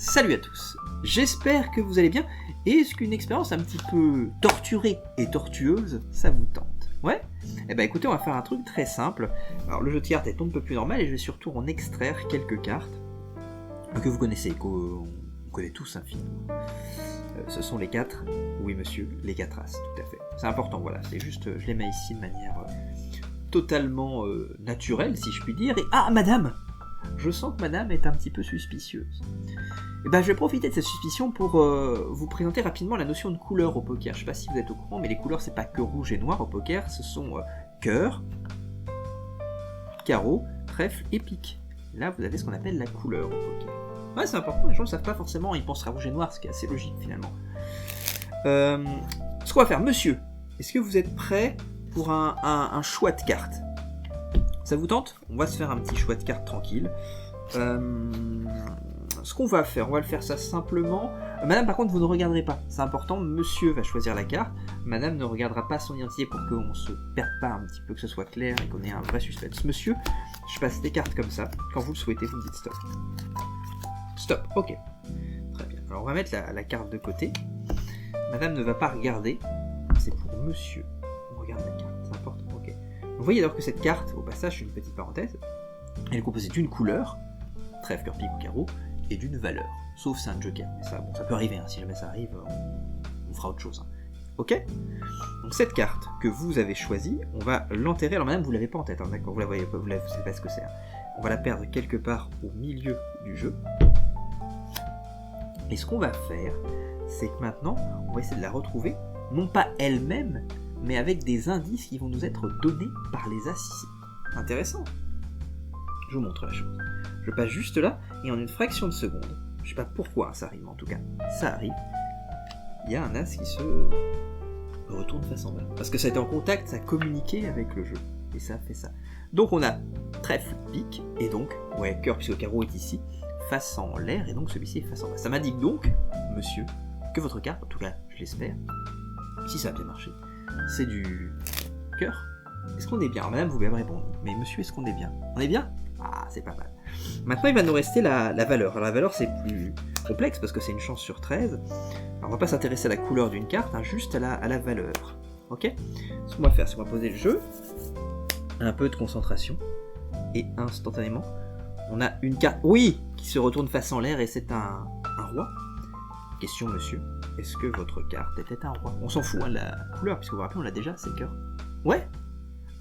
Salut à tous, j'espère que vous allez bien, et est-ce qu'une expérience un petit peu torturée et tortueuse, ça vous tente? Ouais? Eh ben écoutez, on va faire un truc très simple. Alors le jeu de cartes est un peu plus normal, et je vais surtout en extraire quelques cartes que vous connaissez, qu'on connaît tous finalement. Ce sont les 4, oui monsieur, les 4 as, tout à fait. C'est important, voilà, c'est juste, je les mets ici de manière totalement naturelle, si je puis dire, et... Ah, madame! Je sens que madame est un petit peu suspicieuse. Et ben, je vais profiter de cette suspicion pour vous présenter rapidement la notion de couleur au poker. Je sais pas si vous êtes au courant, mais les couleurs, c'est pas que rouge et noir au poker, ce sont cœur, carreau, trèfle et pique. Là, vous avez ce qu'on appelle la couleur au poker. Ouais, c'est important, les gens ne savent pas forcément, ils pensent à rouge et noir, ce qui est assez logique finalement. Ce qu'on va faire, monsieur, est-ce que vous êtes prêt pour un choix de cartes? Ça vous tente? On va se faire un petit choix de cartes tranquille. Ce qu'on va faire, on va le faire ça simplement. Madame, par contre, vous ne regarderez pas. C'est important, monsieur va choisir la carte. Madame ne regardera pas son identité pour qu'on ne se perde pas un petit peu, que ce soit clair et qu'on ait un vrai suspense. Monsieur, je passe des cartes comme ça. Quand vous le souhaitez, vous me dites stop. Stop, ok. Très bien. Alors, on va mettre la carte de côté. Madame ne va pas regarder. C'est pour monsieur. On regarde la carte, c'est important. Ok. Vous voyez alors que cette carte, au passage, une petite parenthèse, elle est composée d'une couleur, trèfle, cœur, pique ou carreau, et d'une valeur. Sauf c'est un joker, mais ça, bon, ça peut arriver, si jamais ça arrive, on fera autre chose. Ok? Donc cette carte que vous avez choisie, on va l'enterrer. Alors madame, vous l'avez pas en tête, d'accord? Vous la voyez pas, vous savez pas ce que c'est. On va la perdre quelque part au milieu du jeu. Et ce qu'on va faire, c'est que maintenant, on va essayer de la retrouver, non pas elle-même, mais avec des indices qui vont nous être donnés par les as ici. Intéressant. Je vous montre la chose. Je passe juste là, et en une fraction de seconde, je sais pas pourquoi ça arrive en tout cas, ça arrive, il y a un as qui se retourne face en bas. Parce que ça a été en contact, ça a communiqué avec le jeu, et ça fait ça. Donc on a trèfle, pique, et donc, ouais, cœur puisque le carreau est ici, face en l'air, et donc celui-ci est face en bas. Ça m'indique donc, monsieur, que votre carte, en tout cas je l'espère, si ça a bien marché, c'est du cœur. Est-ce qu'on est bien? Alors, madame, vous pouvez me répondre. Mais monsieur, est-ce qu'on est bien? On est bien? Ah, c'est pas mal. Maintenant, il va nous rester la valeur. Alors, la valeur, c'est plus complexe parce que c'est une chance sur 13. Alors, on va pas s'intéresser à la couleur d'une carte, juste à la valeur. Ok? Ce qu'on va faire, c'est qu'on va poser le jeu, un peu de concentration, et instantanément, on a une carte, oui, qui se retourne face en l'air, et c'est un roi. Question, monsieur, est-ce que votre carte était un roi? On s'en fout, de la couleur, puisque vous vous rappelez, on l'a déjà, c'est cœur. Ouais?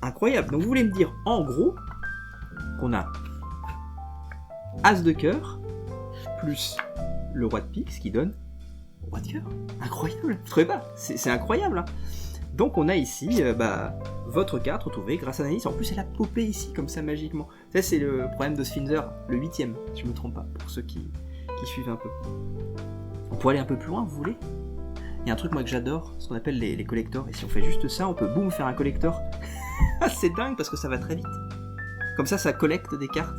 Incroyable. Donc vous voulez me dire, en gros, qu'on a As de cœur, plus le roi de pique, ce qui donne roi de cœur. Incroyable. Vous trouvez pas? C'est incroyable. Donc on a ici votre carte retrouvée grâce à l'analyse. En plus, elle a popé ici, comme ça, magiquement. Ça, c'est le problème de Sphinzer, le 8ème, si je me trompe pas, pour ceux qui suivent un peu. On pourrait aller un peu plus loin, vous voulez? Il y a un truc, moi, que j'adore, ce qu'on appelle les collectors. Et si on fait juste ça, on peut, boum, faire un collector. C'est dingue, parce que ça va très vite. Comme ça collecte des cartes.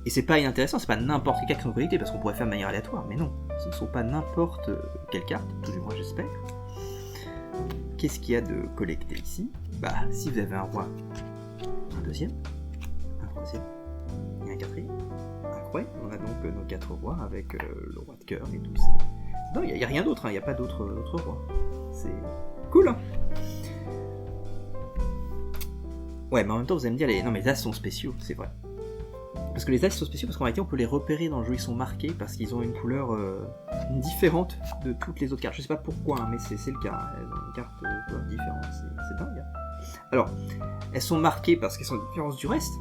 Et c'est pas inintéressant, c'est pas n'importe quelle carte qui sont collectées, parce qu'on pourrait faire de manière aléatoire, mais non, ce ne sont pas n'importe quelle carte, tout du moins j'espère. Qu'est-ce qu'il y a de collecté ici? Si vous avez un roi, un deuxième, un troisième, et un quatrième. Incroyable, on a donc nos 4 rois avec le roi de cœur et tout. Non, il n'y a rien d'autre, il n'y a pas d'autres rois. C'est cool, hein. Ouais, mais en même temps, vous allez me dire, non mais les as sont spéciaux, c'est vrai. Parce que les as sont spéciaux, parce qu'en réalité, on peut les repérer dans le jeu, ils sont marqués, parce qu'ils ont une couleur différente de toutes les autres cartes. Je sais pas pourquoi, mais c'est le cas, elles ont une carte différente, c'est dingue. Alors, elles sont marquées parce qu'elles sont différentes du reste.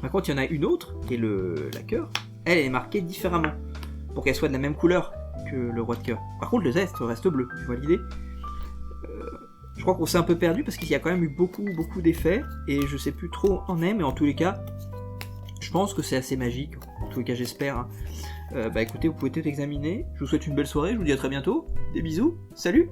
Par contre, il y en a une autre, qui est la cœur, elle est marquée différemment, pour qu'elle soit de la même couleur que le roi de cœur. Par contre, le reste bleu, tu vois l'idée? Je crois qu'on s'est un peu perdu parce qu'il y a quand même eu beaucoup d'effets et je sais plus trop en est, mais en tous les cas, je pense que c'est assez magique. En tous les cas, j'espère. Écoutez, vous pouvez tout examiner. Je vous souhaite une belle soirée. Je vous dis à très bientôt. Des bisous. Salut!